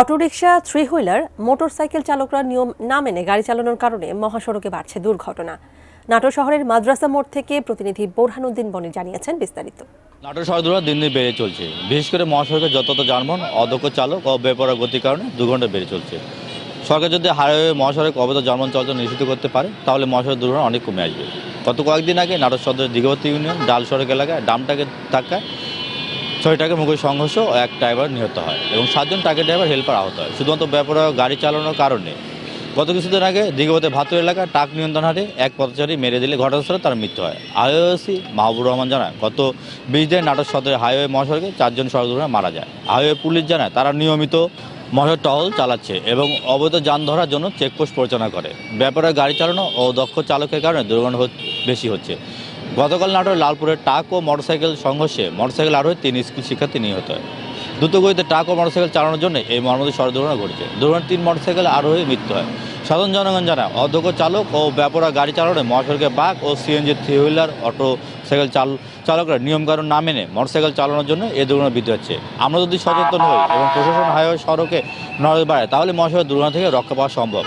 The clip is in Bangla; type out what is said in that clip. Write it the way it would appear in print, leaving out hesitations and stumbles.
অটোরিকশা, থ্রি হুইলার, মোটরসাইকেল চালকরা নিয়ম না মেনে গাড়ি চালানোর কারণে মহাসড়কে বাড়ছে দুর্ঘটনা। নাটোর শহরের মাদ্রাসা মোড় থেকে প্রতিনিধি বোরহানুদ্দিন বনি জানিয়েছেন বিস্তারিত। নাটোর সড়ক দুর্ঘটনা দিন দিন বেড়ে চলছে। বিশেষ করে মহাসড়কে যত যানবাহন অদক্ষ চালক ও বেপরোয়া গতির কারণে দুর্ঘটনা বেড়ে চলছে। সরকার যদি হাইওয়ে মহাসড়কে অবৈধ যানবাহন চলাচল নিষিদ্ধ করতে পারে তাহলে মহাসড়ক দুর্ঘটনা অনেক কমে আসবে। গত কয়েকদিন আগে নাটোর সদরের দিঘবতী ইউনিয়ন ডাল সড়ক এলাকায় ডামটাকে ধাক্কায় 6টাকে মুখোমুখি সংঘর্ষ ও এক ড্রাইভার নিহত হয় এবং 7জন ট্রাকের ড্রাইভার হেল্পার আহত হয় শুধুমাত্র বেপরোয়া গাড়ি চালানোর কারণে। গত কিছুদিন আগে দিঘবতে ভাতুর এলাকায় ট্রাক নিয়ন্ত্রণ হারে এক পথচারী মেরে দিলে ঘটনাস্থলে তার মৃত্যু হয়। হাইওয়েসি মাহবুবুর রহমান জানায়, গত 20 দিনে নাটোর সদরের হাইওয়ে মহাসড়কে 4জন সড়ক দুর্ঘটনায় মারা যায়। হাইওয়ে পুলিশ জানায় তারা নিয়মিত মহাসড়ক টহল চালাচ্ছে এবং অবৈধ যান ধরার জন্য চেকপোস্ট পরিচালনা করে। বেপরোয়া গাড়ি চালানো ও দক্ষ চালকের কারণে দুর্ঘটনা বেশি হচ্ছে। গতকাল নাটোর লালপুরে ট্রাক ও মোটরসাইকেল সংঘর্ষে মোটরসাইকেল আরোহী 3 স্কুল শিক্ষার্থী নিহত হয়। দ্রুতগতিতে ট্রাক ও মোটরসাইকেল চালানোর জন্য এই মর্মান্তিক সড়ক দুর্ঘটনা ঘটেছে। দুর্ঘটনায় 3 মোটরসাইকেল আরোহী মৃত্যু হয়। সাধারণ জনগণ জানায়, অদক্ষ চালক ও বেপরোয়া গাড়ি চালানোর মহাসড়কে বাস ও CNG, three wheeler, auto cycle চালকরা নিয়মকানুন না মেনে মোটরসাইকেল চালানোর জন্য এই দুর্ঘটনা বৃদ্ধি হচ্ছে। আমরা যদি সচেতন হই এবং প্রশাসন হাইওয়ে সড়কে নজর বাড়ায় তাহলে মহাসড়ক দুর্ঘটনা থেকে রক্ষা পাওয়া সম্ভব।